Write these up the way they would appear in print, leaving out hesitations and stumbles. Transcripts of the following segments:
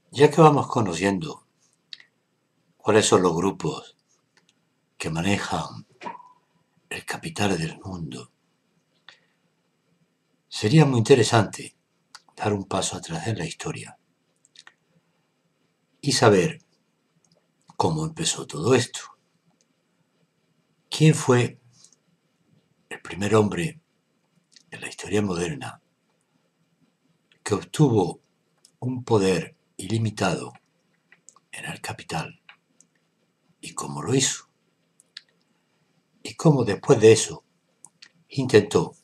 Ya que vamos conociendo cuáles son los grupos que manejan el capital del mundo, sería muy interesante dar un paso atrás en la historia y saber cómo empezó todo esto. ¿Quién fue el primer hombre en la historia moderna que obtuvo un poder ilimitado en el capital? ¿Y cómo lo hizo? Y cómo después de eso intentó,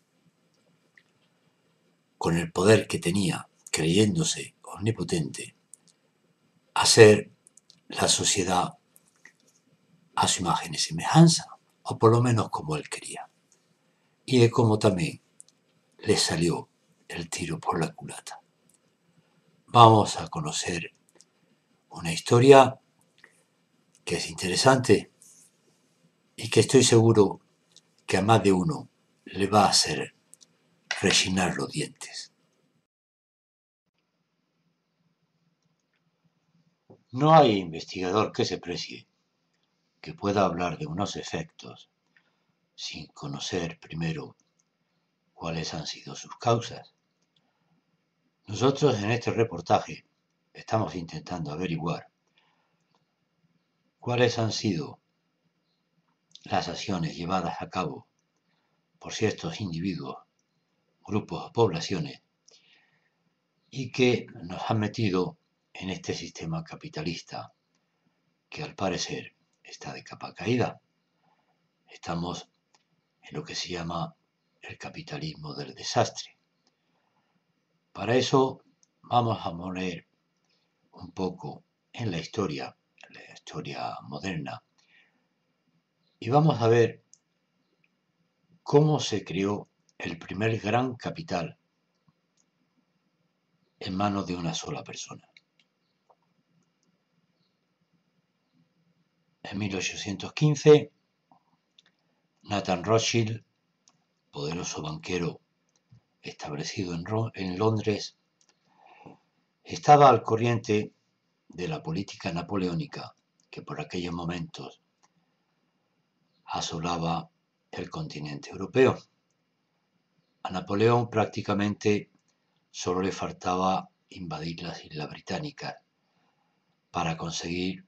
con el poder que tenía, creyéndose omnipotente, hacer la sociedad a su imagen y semejanza, o por lo menos como él quería, y de cómo también le salió el tiro por la culata. Vamos a conocer una historia que es interesante y que estoy seguro que a más de uno le va a hacer rechinar los dientes. No hay investigador que se precie que pueda hablar de unos efectos sin conocer primero cuáles han sido sus causas. Nosotros en este reportaje estamos intentando averiguar cuáles han sido las acciones llevadas a cabo por ciertos individuos, grupos o poblaciones y que nos han metido en este sistema capitalista que al parecer está de capa caída. Estamos en lo que se llama el capitalismo del desastre. Para eso vamos a poner un poco en la historia moderna, y vamos a ver cómo se creó el primer gran capital en manos de una sola persona. En 1815, Nathan Rothschild, poderoso banquero establecido en Londres, estaba al corriente de la política napoleónica que por aquellos momentos asolaba el continente europeo. A Napoleón prácticamente solo le faltaba invadir las Islas Británicas para conseguir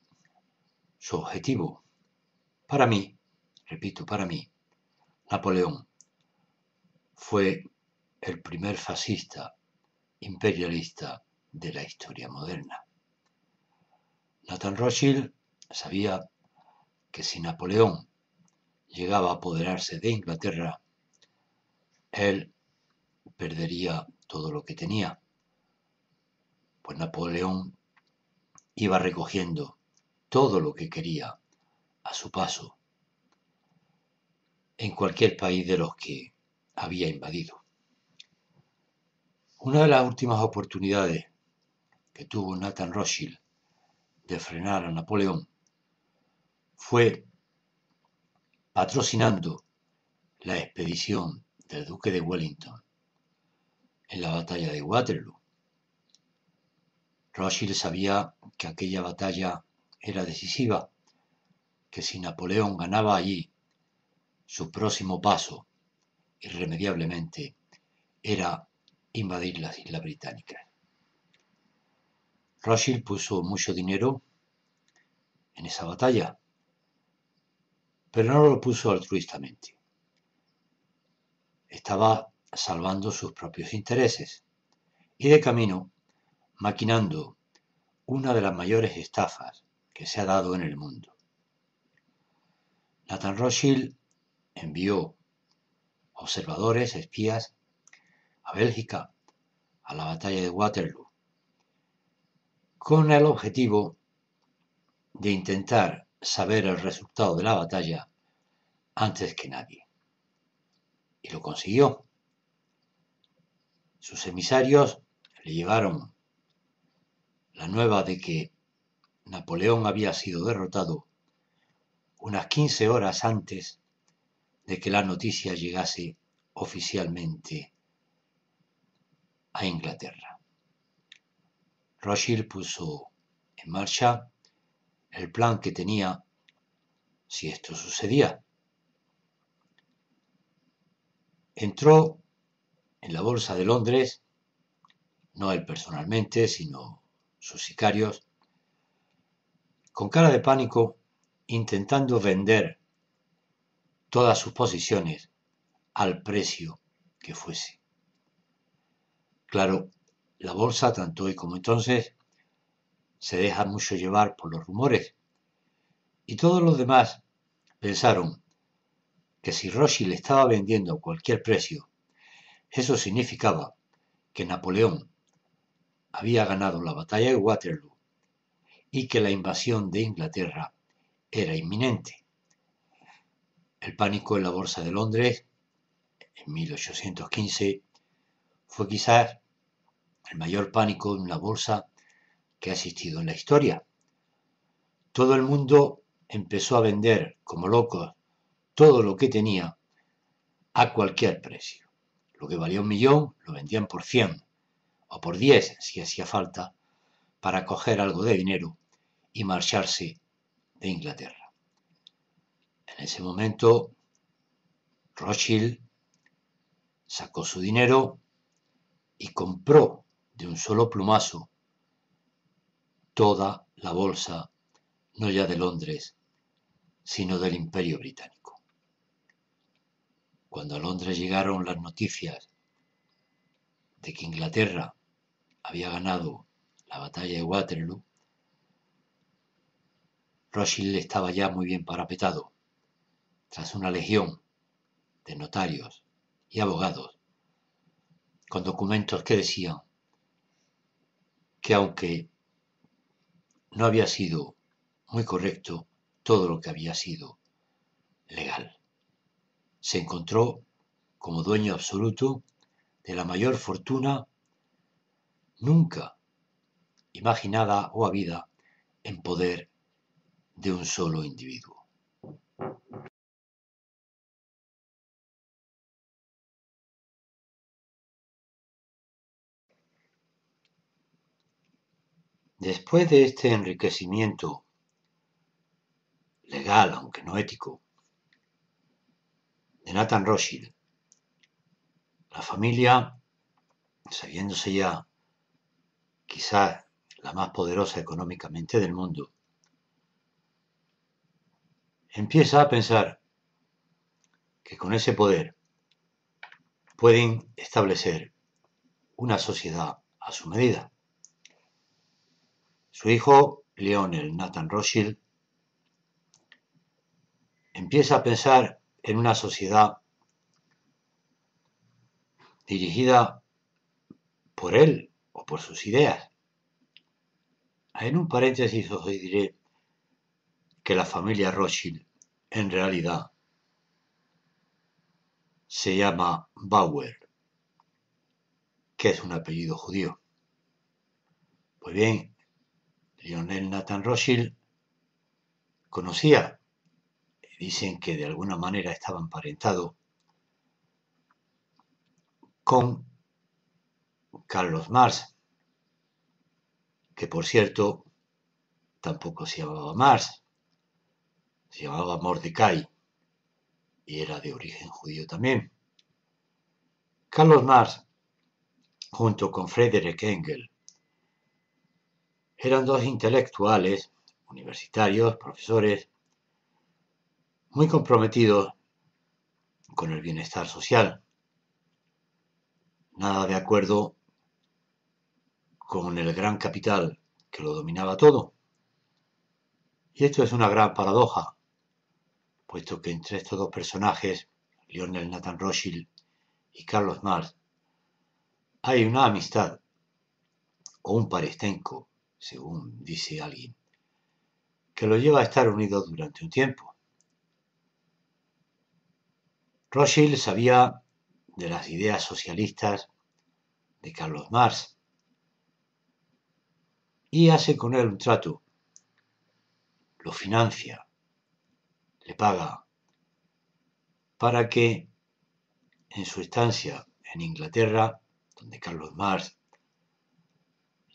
su objetivo. Para mí, repito, para mí, Napoleón fue el primer fascista imperialista de la historia moderna. Nathan Rothschild sabía que si Napoleón llegaba a apoderarse de Inglaterra, él perdería todo lo que tenía, pues Napoleón iba recogiendo todo lo que quería a su paso en cualquier país de los que había invadido. Una de las últimas oportunidades que tuvo Nathan Rothschild de frenar a Napoleón fue patrocinando la expedición del duque de Wellington en la batalla de Waterloo. Rothschild sabía que aquella batalla era decisiva, que si Napoleón ganaba allí, su próximo paso, irremediablemente, era invadir las Islas Británicas. Rothschild puso mucho dinero en esa batalla, pero no lo puso altruistamente. Estaba salvando sus propios intereses y de camino maquinando una de las mayores estafas que se ha dado en el mundo. Nathan Rothschild envió observadores, espías, a Bélgica, a la batalla de Waterloo, con el objetivo de intentar saber el resultado de la batalla antes que nadie. Y lo consiguió. Sus emisarios le llevaron la nueva de que Napoleón había sido derrotado unas 15 horas antes de que la noticia llegase oficialmente a Inglaterra. Rothschild puso en marcha el plan que tenía si esto sucedía. Entró en la bolsa de Londres, no él personalmente, sino sus sicarios, con cara de pánico, intentando vender todas sus posiciones al precio que fuese. Claro, la bolsa, tanto hoy como entonces, se deja mucho llevar por los rumores, y todos los demás pensaron que si Rothschild estaba vendiendo a cualquier precio, eso significaba que Napoleón había ganado la batalla de Waterloo y que la invasión de Inglaterra era inminente. El pánico en la bolsa de Londres en 1815 fue quizás el mayor pánico en una bolsa que ha existido en la historia. Todo el mundo empezó a vender como locos todo lo que tenía a cualquier precio. Lo que valía 1.000.000 lo vendían por 100 o por 10 si hacía falta para coger algo de dinero y marcharse de Inglaterra. En ese momento, Rothschild sacó su dinero y compró de un solo plumazo toda la bolsa, no ya de Londres, sino del Imperio Británico. Cuando a Londres llegaron las noticias de que Inglaterra había ganado la batalla de Waterloo, Rothschild estaba ya muy bien parapetado, tras una legión de notarios y abogados, con documentos que decían que aunque no había sido muy correcto todo lo que había sido legal, se encontró como dueño absoluto de la mayor fortuna nunca imaginada o habida en poder de un solo individuo. Después de este enriquecimiento legal, aunque no ético, de Nathan Rothschild, la familia, sabiéndose ya quizás la más poderosa económicamente del mundo, empieza a pensar que con ese poder pueden establecer una sociedad a su medida. Su hijo, Lionel Nathan Rothschild, empieza a pensar en una sociedad dirigida por él o por sus ideas. En un paréntesis os diré que la familia Rothschild en realidad se llama Bauer, que es un apellido judío. Pues bien, Lionel Nathan Rothschild conocía, dicen que de alguna manera estaba emparentado con Carlos Marx, que por cierto tampoco se llamaba Marx, se llamaba Mordecai y era de origen judío también. Carlos Marx, junto con Friedrich Engels, eran dos intelectuales universitarios, profesores, muy comprometidos con el bienestar social. Nada de acuerdo con el gran capital que lo dominaba todo. Y esto es una gran paradoja, puesto que entre estos dos personajes, Lionel Nathan Rothschild y Carlos Marx, hay una amistad o un parentesco, según dice alguien, que lo lleva a estar unidos durante un tiempo. Rothschild sabía de las ideas socialistas de Carlos Marx y hace con él un trato. Lo financia, le paga, para que en su estancia en Inglaterra, donde Carlos Marx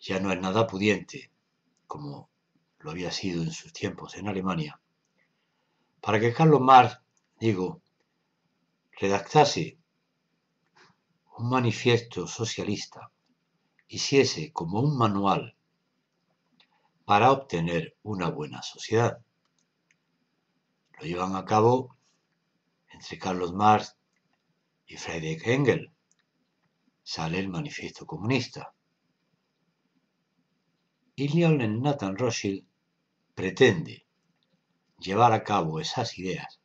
ya no es nada pudiente, como lo había sido en sus tiempos en Alemania, para que Carlos Marx, redactase un manifiesto socialista, hiciese como un manual para obtener una buena sociedad. Lo llevan a cabo entre Carlos Marx y Friedrich Engels. Sale el manifiesto comunista. Y Lionel Nathan Rothschild pretende llevar a cabo esas ideas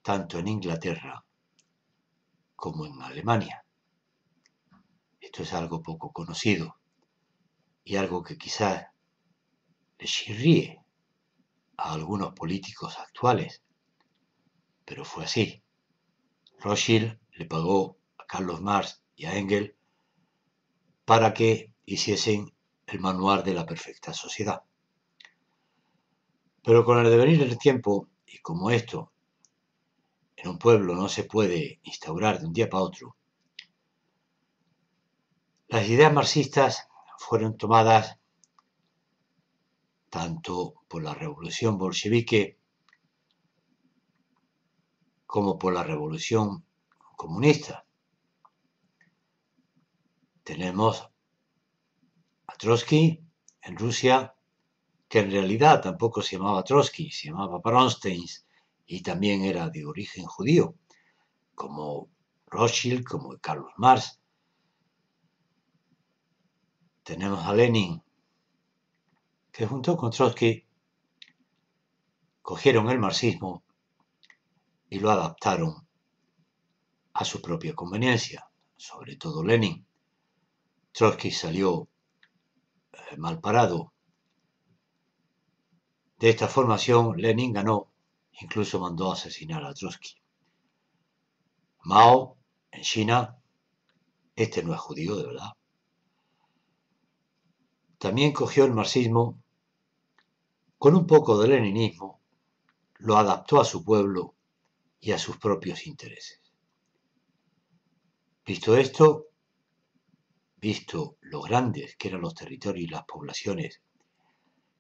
tanto en Inglaterra como en Alemania. Esto es algo poco conocido y algo que quizás le chirríe a algunos políticos actuales, pero fue así. Rothschild le pagó a Carlos Marx y a Engels para que hiciesen el manual de la perfecta sociedad. Pero con el devenir del tiempo, y como esto en un pueblo no se puede instaurar de un día para otro, las ideas marxistas fueron tomadas tanto por la revolución bolchevique como por la revolución comunista. Tenemos a Trotsky en Rusia, que en realidad tampoco se llamaba Trotsky, se llamaba Bronstein y también era de origen judío, como Rothschild, como Carlos Marx. Tenemos a Lenin, que junto con Trotsky cogieron el marxismo y lo adaptaron a su propia conveniencia, sobre todo Lenin. Trotsky salió mal parado de esta formación. Lenin ganó, incluso mandó a asesinar a Trotsky. Mao, en China, este no es judío de verdad. También cogió el marxismo con un poco de leninismo, lo adaptó a su pueblo y a sus propios intereses. Visto esto, visto lo grandes que eran los territorios y las poblaciones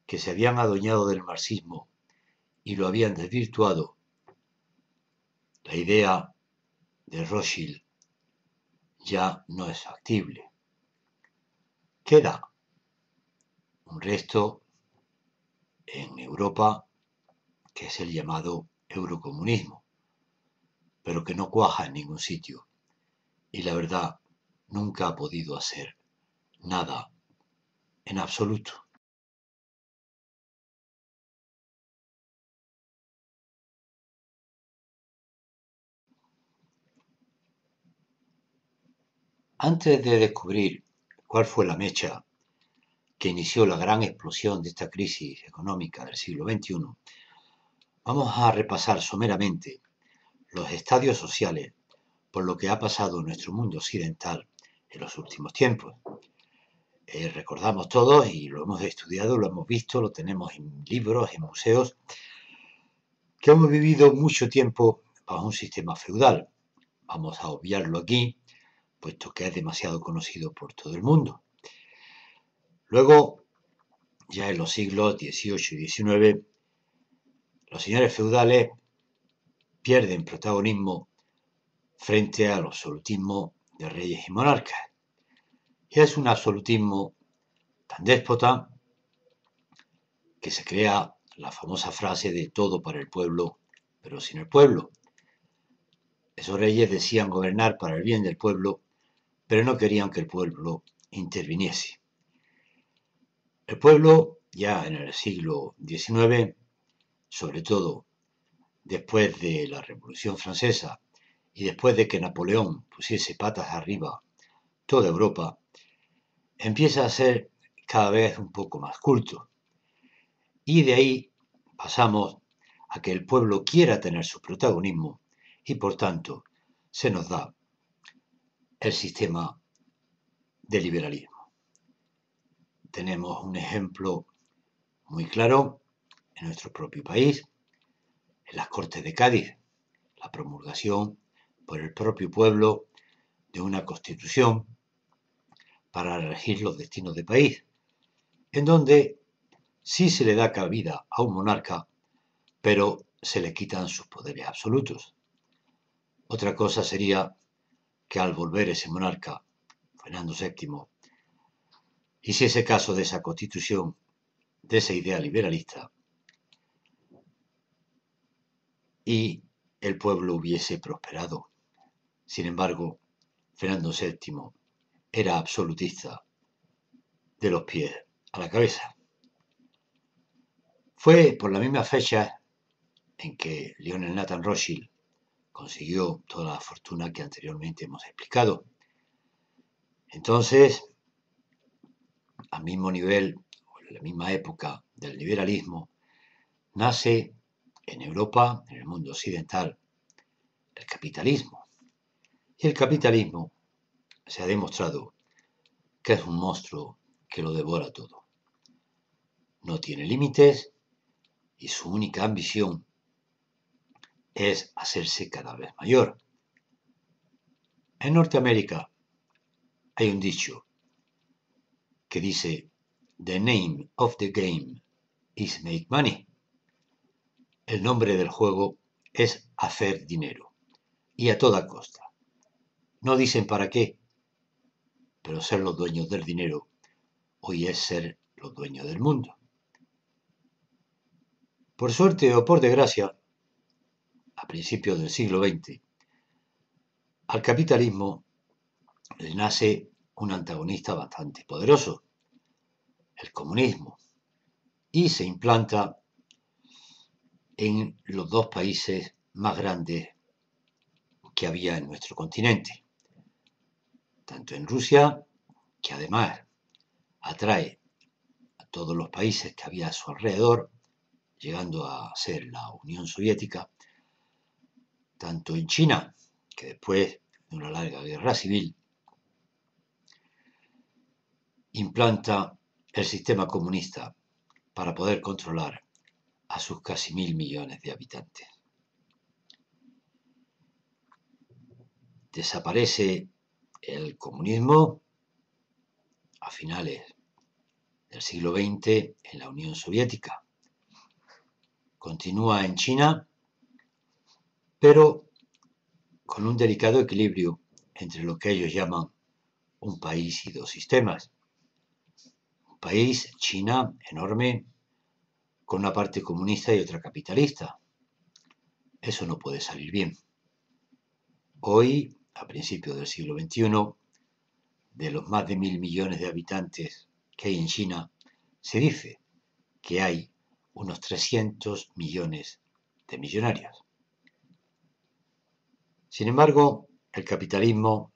que se habían adueñado del marxismo y lo habían desvirtuado, la idea de Rothschild ya no es factible. Queda un resto en Europa que es el llamado eurocomunismo, pero que no cuaja en ningún sitio y la verdad nunca ha podido hacer nada en absoluto. Antes de descubrir cuál fue la mecha que inició la gran explosión de esta crisis económica del siglo XXI, vamos a repasar someramente los estadios sociales por lo que ha pasado en nuestro mundo occidental en los últimos tiempos. Recordamos todos y lo hemos estudiado, lo hemos visto, lo tenemos en libros, en museos, que hemos vivido mucho tiempo bajo un sistema feudal. Vamos a obviarlo aquí, puesto que es demasiado conocido por todo el mundo. Luego, ya en los siglos XVIII y XIX, los señores feudales pierden protagonismo frente al absolutismo de reyes y monarcas. Y es un absolutismo tan déspota que se crea la famosa frase de todo para el pueblo, pero sin el pueblo. Esos reyes decían gobernar para el bien del pueblo, pero no querían que el pueblo interviniese. El pueblo, ya en el siglo XIX, sobre todo después de la Revolución Francesa y después de que Napoleón pusiese patas arriba toda Europa, empieza a ser cada vez un poco más culto. Y de ahí pasamos a que el pueblo quiera tener su protagonismo y por tanto se nos da el sistema de liberalismo. Tenemos un ejemplo muy claro en nuestro propio país, en las Cortes de Cádiz, la promulgación por el propio pueblo de una constitución para regir los destinos del país, en donde sí se le da cabida a un monarca, pero se le quitan sus poderes absolutos. Otra cosa sería que al volver ese monarca, Fernando VII, hiciese caso de esa constitución, de esa idea liberalista, y el pueblo hubiese prosperado. Sin embargo, Fernando VII era absolutista de los pies a la cabeza. Fue por la misma fecha en que Lionel Nathan Rothschild consiguió toda la fortuna que anteriormente hemos explicado. Entonces, al mismo nivel, o en la misma época del liberalismo, nace en Europa, en el mundo occidental, el capitalismo. Y el capitalismo se ha demostrado que es un monstruo que lo devora todo. No tiene límites y su única ambición es hacerse cada vez mayor. En Norteamérica hay un dicho que dice: "The name of the game is make money". El nombre del juego es hacer dinero, y a toda costa. No dicen para qué, pero ser los dueños del dinero hoy es ser los dueños del mundo. Por suerte o por desgracia, a principios del siglo XX, al capitalismo le nace un antagonista bastante poderoso, el comunismo, y se implanta en los dos países más grandes que había en nuestro continente, tanto en Rusia, que además atrae a todos los países que había a su alrededor, llegando a ser la Unión Soviética, tanto en China, que después de una larga guerra civil implanta el sistema comunista para poder controlar a sus casi 1.000 millones de habitantes. Desaparece el comunismo a finales del siglo XX en la Unión Soviética. Continúa en China, pero con un delicado equilibrio entre lo que ellos llaman un país y dos sistemas. Un país, China, enorme, con una parte comunista y otra capitalista. Eso no puede salir bien. Hoy, a principios del siglo XXI, de los más de 1.000 millones de habitantes que hay en China, se dice que hay unos 300 millones de millonarios. Sin embargo, el capitalismo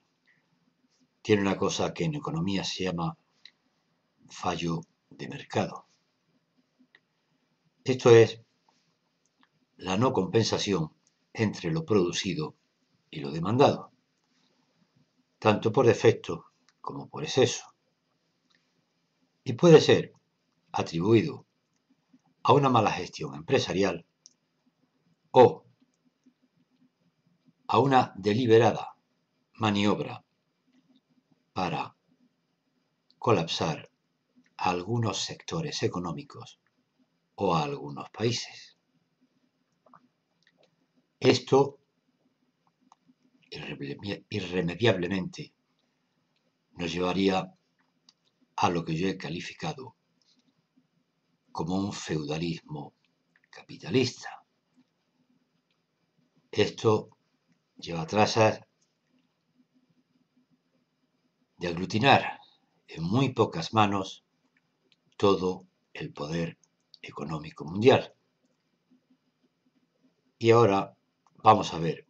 tiene una cosa que en economía se llama fallo de mercado. Esto es la no compensación entre lo producido y lo demandado, tanto por defecto como por exceso. Y puede ser atribuido a una mala gestión empresarial o a una deliberada maniobra para colapsar a algunos sectores económicos o a algunos países. Esto irremediablemente nos llevaría a lo que yo he calificado como un feudalismo capitalista. Esto lleva trazas de aglutinar en muy pocas manos todo el poder económico mundial. Y ahora vamos a ver